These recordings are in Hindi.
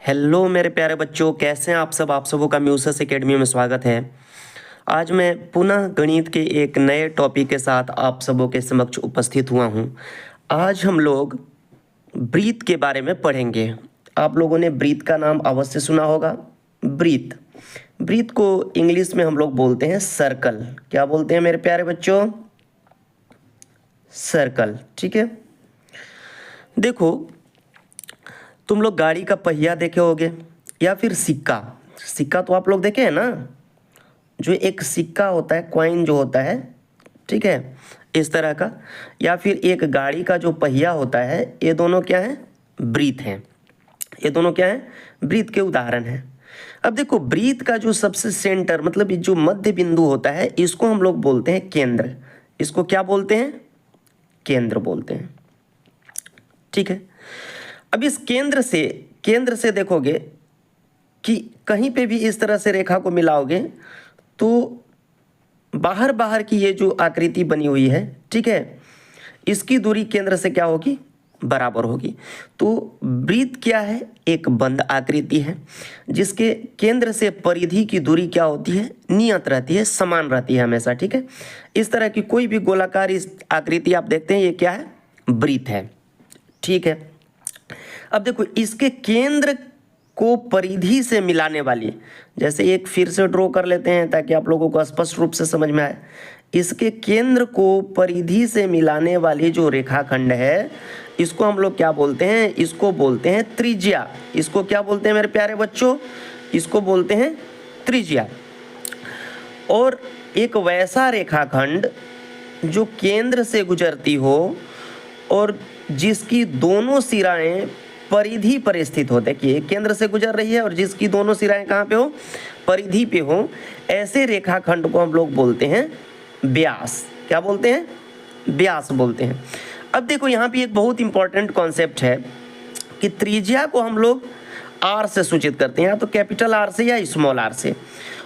हेलो मेरे प्यारे बच्चों, कैसे हैं आप सब। आप सबों का म्यूसस एकेडमी में स्वागत है। आज मैं पुनः गणित के एक नए टॉपिक के साथ आप सबों के समक्ष उपस्थित हुआ हूं। आज हम लोग ब्रीथ के बारे में पढ़ेंगे। आप लोगों ने ब्रीथ का नाम अवश्य सुना होगा। ब्रीथ ब्रीथ को इंग्लिश में हम लोग बोलते हैं सर्कल। क्या बोलते हैं मेरे प्यारे बच्चों? सर्कल। ठीक है। देखो, तुम लोग गाड़ी का पहिया देखे होगे या फिर सिक्का। सिक्का तो आप लोग देखे हैं ना, जो एक सिक्का होता है, कॉइन जो होता है, ठीक है, इस तरह का। या फिर एक गाड़ी का जो पहिया होता है, ये दोनों क्या है? ब्रीथ हैं। ये दोनों क्या है? ब्रीथ के उदाहरण हैं। अब देखो, ब्रीथ का जो सबसे सेंटर, मतलब ये जो मध्य बिंदु होता है, इसको हम लोग बोलते हैं केंद्र। इसको क्या बोलते हैं? केंद्र बोलते हैं। ठीक है। अब इस केंद्र से देखोगे कि कहीं पे भी इस तरह से रेखा को मिलाओगे तो बाहर बाहर की ये जो आकृति बनी हुई है, ठीक है, इसकी दूरी केंद्र से क्या होगी? बराबर होगी। तो वृत्त क्या है? एक बंद आकृति है जिसके केंद्र से परिधि की दूरी क्या होती है? नियत रहती है, समान रहती है हमेशा। ठीक है। इस तरह की कोई भी गोलाकार इस आकृति आप देखते हैं, ये क्या है? वृत्त है। ठीक है। अब देखो, इसके केंद्र को परिधि से मिलाने वाली, जैसे एक फिर से ड्रॉ कर लेते हैं ताकि आप लोगों को स्पष्ट रूप से समझ में आए। इसके केंद्र को परिधि से मिलाने वाली जो रेखाखंड है, इसको हम लोग क्या बोलते हैं? इसको बोलते हैं त्रिज्या। इसको क्या बोलते हैं मेरे प्यारे बच्चों? इसको बोलते हैं त्रिज्या। और एक वैसा रेखाखंड जो केंद्र से गुजरती हो और जिसकी दोनों सिराएं परिधि पर स्थित हो। देखिए, केंद्र से गुजर रही है और जिसकी दोनों सिराएं कहाँ पे हो? परिधि पे हो। ऐसे रेखाखंड को हम लोग बोलते हैं व्यास। क्या बोलते हैं? व्यास बोलते हैं। अब देखो, यहाँ पे एक बहुत इंपॉर्टेंट कॉन्सेप्ट है कि त्रिज्या को हम लोग आर से सूचित करते हैं, या तो कैपिटल आर से या स्मॉल आर से।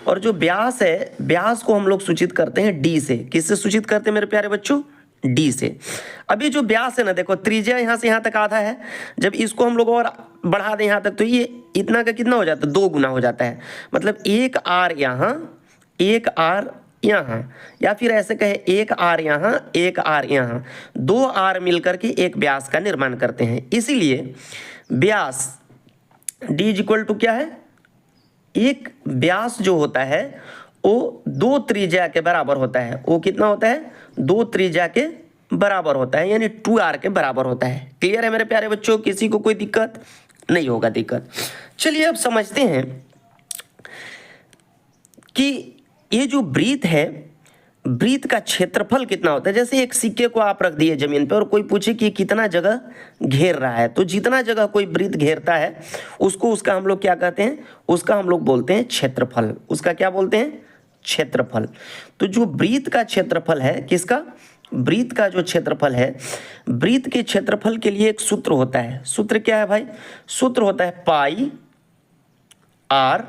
और जो व्यास है, व्यास को हम लोग सूचित करते हैं डी से। किससे सूचित करते हैं मेरे प्यारे बच्चों? डी से। अभी जो व्यास है ना, देखो, त्रिज्या यहाँ से यहाँ तक आधा है। जब इसको हम लोग और बढ़ा दें यहाँ तक, तो ये इतना का कितना हो जाता है? 2 गुना हो जाता है। मतलब एक आर यहाँ, एक आर यहाँ, या फिर ऐसे कहे एक आर यहाँ, एक आर यहाँ, 2 आर मिलकर के एक व्यास का निर्माण करते हैं। इसीलिए व्यास डी इज इक्वल टू क्या है? एक व्यास जो होता है वो 2 त्रिज्या के बराबर होता है। वो कितना होता है? 2 त्रिज्या के बराबर होता है, यानी 2r के बराबर होता है। क्लियर है मेरे प्यारे बच्चों? किसी को कोई दिक्कत नहीं होगा। दिक्कत, चलिए अब समझते हैं कि ये जो वृत्त है, वृत्त का क्षेत्रफल कितना होता है। जैसे एक सिक्के को आप रख दिए जमीन पर और कोई पूछे कि कितना जगह घेर रहा है, तो जितना जगह कोई वृत्त घेरता है उसका हम लोग क्या कहते हैं? उसका हम लोग बोलते हैं क्षेत्रफल। उसका क्या बोलते हैं? क्षेत्रफल। तो जो वृत्त का क्षेत्रफल है, किसका? वृत्त का जो क्षेत्रफल है, वृत्त के क्षेत्रफल के लिए एक सूत्र होता है। सूत्र क्या है भाई? सूत्र होता है पाई आर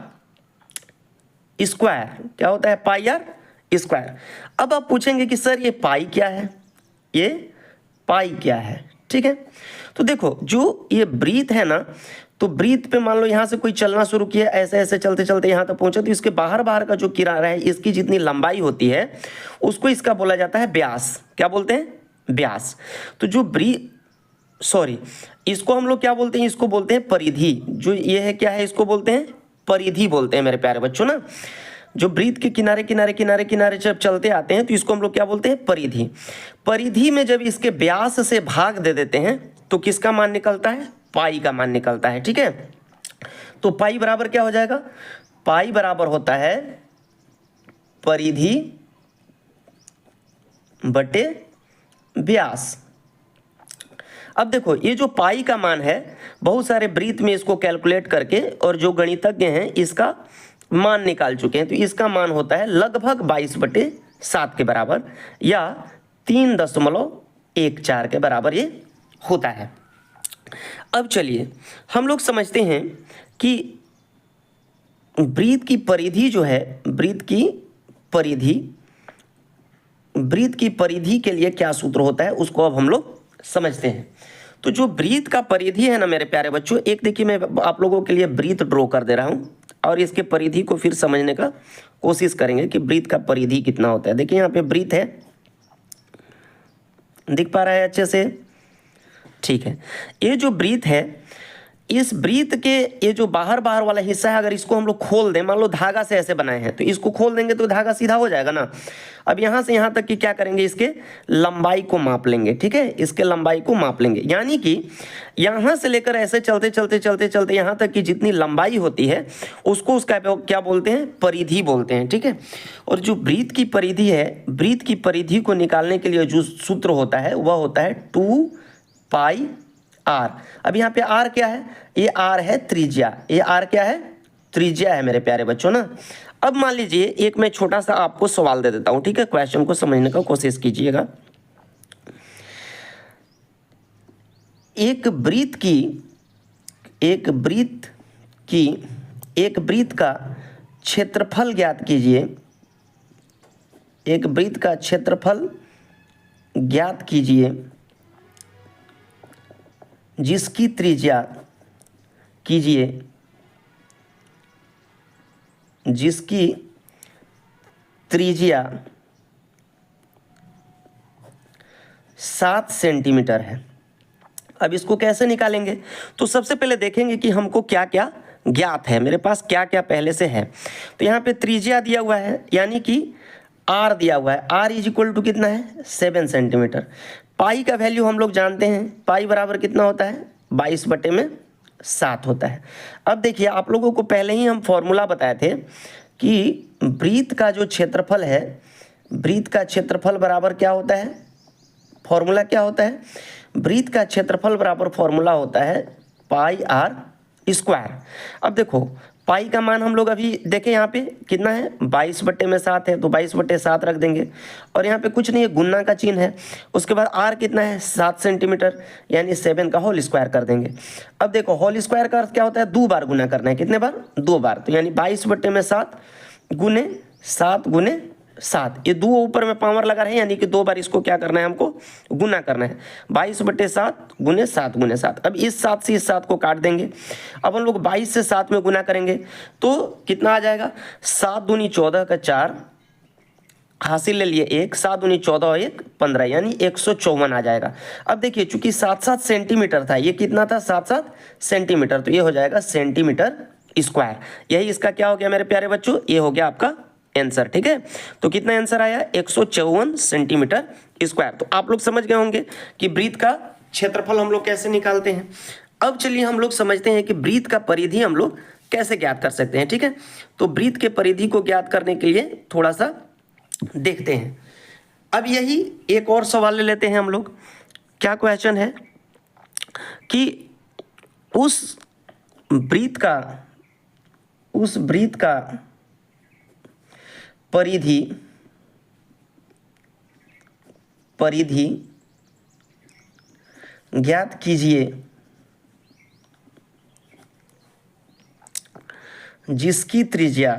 स्क्वायर। क्या होता है? पाई आर स्क्वायर। अब आप पूछेंगे कि सर ये पाई क्या है, ये पाई क्या है? ठीक है। तो देखो, जो ये वृत्त है ना, तो वृत्त पे मान लो यहाँ से कोई चलना शुरू किया, ऐसे ऐसे चलते चलते यहाँ तक पहुंचा, तो इसके बाहर बाहर का जो किनारा है, इसकी जितनी लंबाई होती है, उसको इसका बोला जाता है व्यास। क्या बोलते हैं? व्यास। तो जो इसको हम लोग क्या बोलते हैं? इसको बोलते हैं परिधि। जो ये है क्या है? इसको बोलते हैं परिधि बोलते हैं मेरे प्यारे बच्चों ना। जो वृत्त के किनारे किनारे किनारे किनारे जब चलते आते हैं, तो इसको हम लोग क्या बोलते हैं? परिधि। परिधि में जब इसके व्यास से भाग दे देते हैं तो किसका मान निकलता है? पाई का मान निकलता है। ठीक है। तो पाई बराबर क्या हो जाएगा? पाई बराबर होता है परिधि बटे व्यास। अब देखो, ये जो पाई का मान है, बहुत सारे वृत्त में इसको कैलकुलेट करके और जो गणितज्ञ हैं इसका मान निकाल चुके हैं। तो इसका मान होता है लगभग 22/7 के बराबर, या 3.14 के बराबर ये होता है। अब चलिए हम लोग समझते हैं कि वृत्त की परिधि जो है, वृत्त की परिधि के लिए क्या सूत्र होता है, उसको अब हम लोग समझते हैं। तो जो वृत्त का परिधि है ना मेरे प्यारे बच्चों, एक देखिए मैं आप लोगों के लिए वृत्त ड्रॉ कर दे रहा हूँ और इसके परिधि को फिर समझने का कोशिश करेंगे कि वृत्त का परिधि कितना होता है। देखिए यहाँ पे वृत्त है, दिख पा रहा है अच्छे से? ठीक है, ये जो वृत्त है, इस वृत्त के ये जो बाहर बाहर वाला हिस्सा है, अगर इसको हम लोग खोल दें, मान लो धागा से ऐसे बनाए हैं, तो इसको खोल देंगे तो धागा सीधा हो जाएगा ना। अब यहाँ से यहाँ तक कि क्या करेंगे, इसके लंबाई को माप लेंगे। ठीक है, इसके लंबाई को माप लेंगे, यानी कि यहाँ से लेकर ऐसे चलते चलते चलते चलते यहाँ तक की जितनी लंबाई होती है उसको उसका क्या बोलते हैं, परिधि बोलते हैं। ठीक है, और जो वृत्त की परिधि है, वृत्त की परिधि को निकालने के लिए जो सूत्र होता है वह होता है 2 पाई r। अब यहाँ पे r क्या है, ये r है त्रिज्या, ये r क्या है, त्रिज्या है मेरे प्यारे बच्चों ना। अब मान लीजिए एक मैं छोटा सा आपको सवाल दे देता हूँ, ठीक है, क्वेश्चन को समझने का कोशिश कीजिएगा। एक वृत्त का क्षेत्रफल ज्ञात कीजिए, एक वृत्त का क्षेत्रफल ज्ञात कीजिए जिसकी त्रिज्या जिसकी त्रिज्या 7 सेंटीमीटर है। अब इसको कैसे निकालेंगे, तो सबसे पहले देखेंगे कि हमको क्या क्या ज्ञात है, मेरे पास क्या क्या पहले से है। तो यहाँ पे त्रिज्या दिया हुआ है, यानी कि r दिया हुआ है, r इज इक्वल टू कितना है, 7 सेंटीमीटर। पाई का वैल्यू हम लोग जानते हैं, पाई बराबर कितना होता है, 22/7 होता है। अब देखिए आप लोगों को पहले ही हम फॉर्मूला बताए थे कि वृत्त का जो क्षेत्रफल है, वृत्त का क्षेत्रफल बराबर क्या होता है, फॉर्मूला क्या होता है, वृत्त का क्षेत्रफल बराबर फॉर्मूला होता है पाई r स्क्वायर। अब देखो पाई का मान हम लोग अभी देखें यहाँ पे कितना है, 22/7 है, तो 22/7 रख देंगे और यहाँ पे कुछ नहीं है, गुना का चिन्ह है। उसके बाद r कितना है, 7 सेंटीमीटर, यानी 7 का होल स्क्वायर कर देंगे। अब देखो होल स्क्वायर का अर्थ क्या होता है, 2 बार गुना करना है, कितने बार, 2 बार, तो यानी 22/7 गुने 7 गुने 7, ये 2 ऊपर में पावर लगा रहे हैं, यानी कि 2 बार इसको क्या करना है, हमको गुना करना है, 22/7 गुने 7 गुने 7। अब इस 7 से इस 7 को काट देंगे। अब हम लोग 22 से 7 में गुना करेंगे तो कितना आ जाएगा, 7 दूनी 14 का 4 हासिल ले लिए 1, 7 दूनी 14 और 1 15, यानी 154 आ जाएगा। अब देखिए चूंकि 7-7 सेंटीमीटर था, ये कितना था, 7-7 सेंटीमीटर, तो ये हो जाएगा सेंटीमीटर स्क्वायर। यही इसका क्या हो गया मेरे प्यारे बच्चों, ये हो गया आपका आंसर। ठीक है, तो कितना आंसर आया, 154 सेंटीमीटर स्क्वायर। तो आप लोग समझ गए होंगे कि वृत्त का क्षेत्रफल हम लोग कैसे निकालते हैं। अब चलिए हम लोग समझते हैं कि वृत्त का परिधि हम लोग कैसे ज्ञात कर सकते हैं। ठीक है, तो वृत्त के परिधि को ज्ञात करने के लिए थोड़ा सा देखते हैं। अब यही एक और सवाल ले लेते हैं हम लोग। क्या क्वेश्चन है कि उस वृत्त का परिधि ज्ञात कीजिए जिसकी त्रिज्या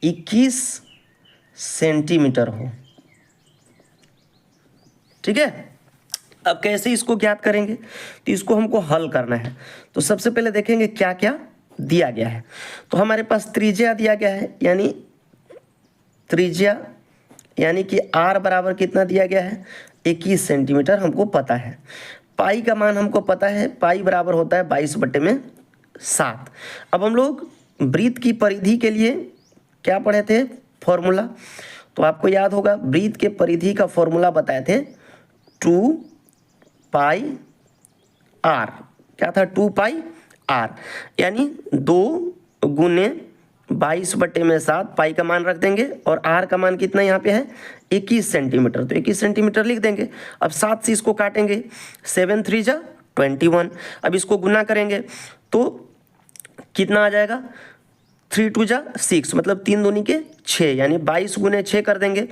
21 सेंटीमीटर हो। ठीक है, अब कैसे इसको ज्ञात करेंगे, तो इसको हमको हल करना है। तो सबसे पहले देखेंगे क्या क्या दिया गया है। तो हमारे पास त्रिज्या दिया गया है, यानी त्रिज्या यानी कि r बराबर कितना दिया गया है, 21 सेंटीमीटर हमको पता है। पाई का मान हमको पता है, पाई बराबर होता है 22/7। अब हम लोग वृत्त की परिधि के लिए क्या पढ़े थे, फॉर्मूला, तो आपको याद होगा वृत्त के परिधि का फॉर्मूला बताए थे 2 पाई r। क्या था, 2 पाई r, यानी 2 गुने 22/7, पाई का मान रख देंगे और r का मान कितना यहाँ पे है, 21 सेंटीमीटर, तो 21 सेंटीमीटर लिख देंगे। अब 7 से इसको काटेंगे, 7 3 जा 21। अब इसको गुना करेंगे तो कितना आ जाएगा, 3 2 जा 6, मतलब 3 दूनी के 6, यानी 22 गुने 6 कर देंगे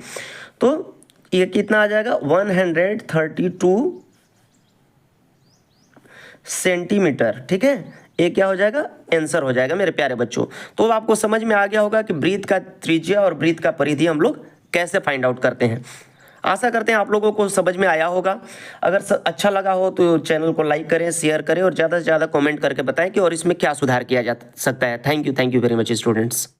तो ये कितना आ जाएगा, 132 सेंटीमीटर। ठीक है, ये क्या हो जाएगा, आंसर हो जाएगा मेरे प्यारे बच्चों। तो अब आपको समझ में आ गया होगा कि वृत्त का त्रिज्या और वृत्त का परिधि हम लोग कैसे फाइंड आउट करते हैं। आशा करते हैं आप लोगों को समझ में आया होगा। अगर अच्छा लगा हो तो चैनल को लाइक करें, शेयर करें और ज़्यादा से ज़्यादा कमेंट करके बताएं कि और इसमें क्या सुधार किया जा सकता है। Thank you very much students.